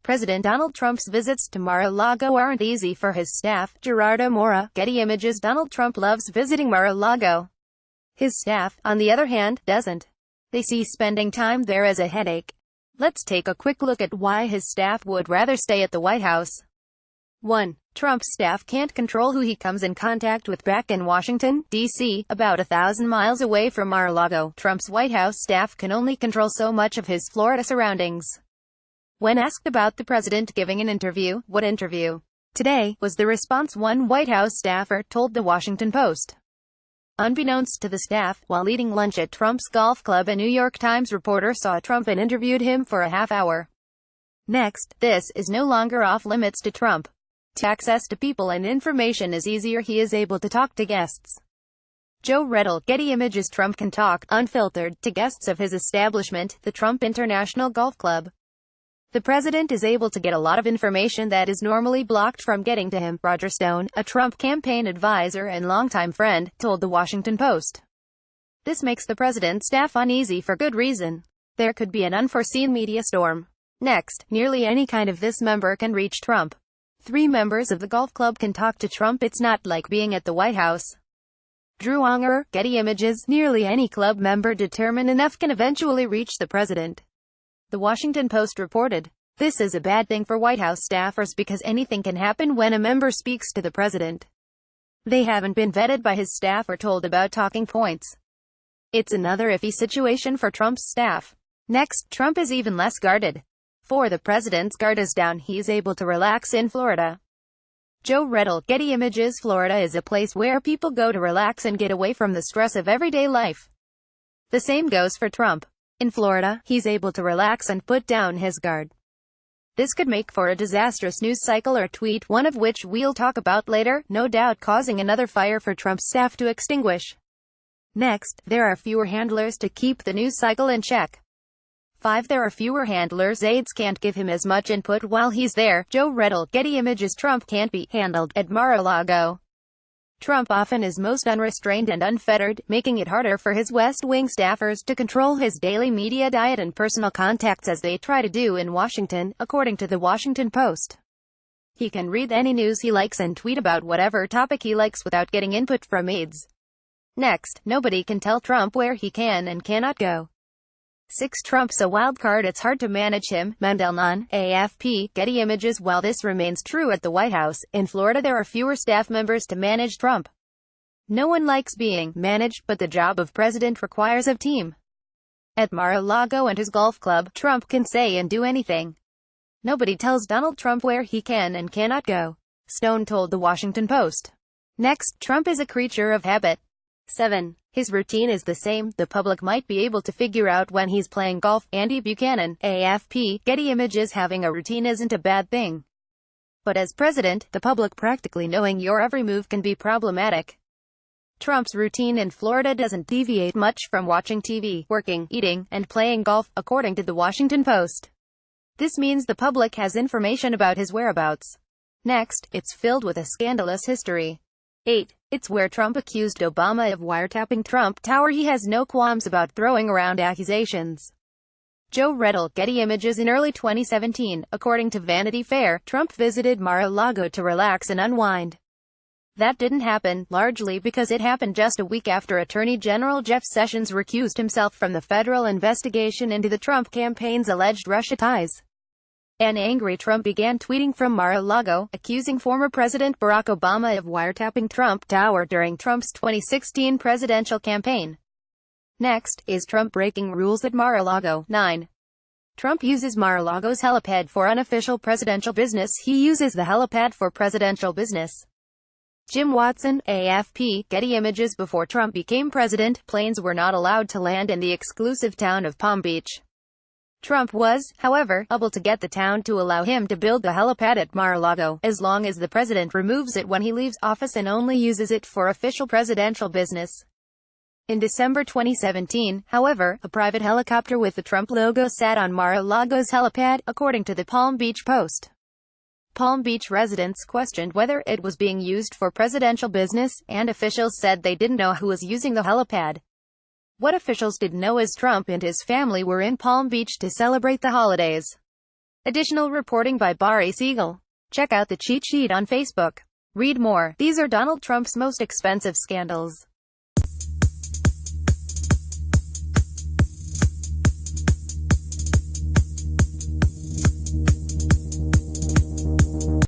President Donald Trump's visits to Mar-a-Lago aren't easy for his staff. Gerardo Mora, Getty Images. Donald Trump loves visiting Mar-a-Lago. His staff, on the other hand, doesn't. They see spending time there as a headache. Let's take a quick look at why his staff would rather stay at the White House. 1. Trump's staff can't control who he comes in contact with back in Washington, D.C., about 1,000 miles away from Mar-a-Lago. Trump's White House staff can only control so much of his Florida surroundings. When asked about the president giving an interview, "What interview?" today, was the response one White House staffer told the Washington Post. Unbeknownst to the staff, while eating lunch at Trump's golf club, a New York Times reporter saw Trump and interviewed him for a half hour. Next, this is no longer off-limits to Trump. Access to people and information is easier. He is able to talk to guests. Raedle, Getty Images. Trump can talk, unfiltered, to guests of his establishment, the Trump International Golf Club. The president is able to get a lot of information that is normally blocked from getting to him, Roger Stone, a Trump campaign advisor and longtime friend, told the Washington Post. This makes the president's staff uneasy for good reason. There could be an unforeseen media storm. Next, nearly any kind of this member can reach Trump. 3 members of the golf club can talk to Trump. It's not like being at the White House. Drew Unger, Getty Images. Nearly any club member determined enough can eventually reach the president. The Washington Post reported. This is a bad thing for White House staffers because anything can happen when a member speaks to the president. They haven't been vetted by his staff or told about talking points. It's another iffy situation for Trump's staff. Next, Trump is even less guarded. For the president's guard is down, he's able to relax in Florida. Raedle, Getty Images. Florida is a place where people go to relax and get away from the stress of everyday life. The same goes for Trump. In Florida, he's able to relax and put down his guard. This could make for a disastrous news cycle or tweet, one of which we'll talk about later, no doubt causing another fire for Trump's staff to extinguish. Next, there are fewer handlers to keep the news cycle in check. 5. There are fewer handlers. Aides can't give him as much input while he's there. Raedle, Getty Images. Trump can't be handled at Mar-a-Lago. Trump often is most unrestrained and unfettered, making it harder for his West Wing staffers to control his daily media diet and personal contacts as they try to do in Washington, according to the Washington Post. He can read any news he likes and tweet about whatever topic he likes without getting input from aides. Next, nobody can tell Trump where he can and cannot go. 6. Trump's a wild card. It's hard to manage him. Mandelnon, AFP, Getty Images. While this remains true at the White House, in Florida there are fewer staff members to manage Trump. No one likes being managed, but the job of president requires a team. At Mar-a-Lago and his golf club, Trump can say and do anything. Nobody tells Donald Trump where he can and cannot go, Stone told the Washington Post. Next, Trump is a creature of habit. 7. His routine is the same. The public might be able to figure out when he's playing golf. Andy Buchanan, AFP, Getty Images. Having a routine isn't a bad thing. But as president, the public practically knowing your every move can be problematic. Trump's routine in Florida doesn't deviate much from watching TV, working, eating, and playing golf, according to the Washington Post. This means the public has information about his whereabouts. Next, it's filled with a scandalous history. 8. It's where Trump accused Obama of wiretapping Trump Tower. He has no qualms about throwing around accusations. Raedle, Getty Images. In early 2017, according to Vanity Fair, Trump visited Mar-a-Lago to relax and unwind. That didn't happen, largely because it happened just a week after Attorney General Jeff Sessions recused himself from the federal investigation into the Trump campaign's alleged Russia ties. An angry Trump began tweeting from Mar-a-Lago, accusing former President Barack Obama of wiretapping Trump Tower during Trump's 2016 presidential campaign. Next, is Trump breaking rules at Mar-a-Lago? 9. Trump uses Mar-a-Lago's helipad for unofficial presidential business. He uses the helipad for presidential business. Jim Watson, AFP, Getty Images. Before Trump became president, planes were not allowed to land in the exclusive town of Palm Beach. Trump was, however, able to get the town to allow him to build the helipad at Mar-a-Lago, as long as the president removes it when he leaves office and only uses it for official presidential business. In December 2017, however, a private helicopter with the Trump logo sat on Mar-a-Lago's helipad, according to the Palm Beach Post. Palm Beach residents questioned whether it was being used for presidential business, and officials said they didn't know who was using the helipad. What officials didn't know is Trump and his family were in Palm Beach to celebrate the holidays. Additional reporting by Barry Siegel. Check out the cheat sheet on Facebook. Read more. These are Donald Trump's most expensive scandals.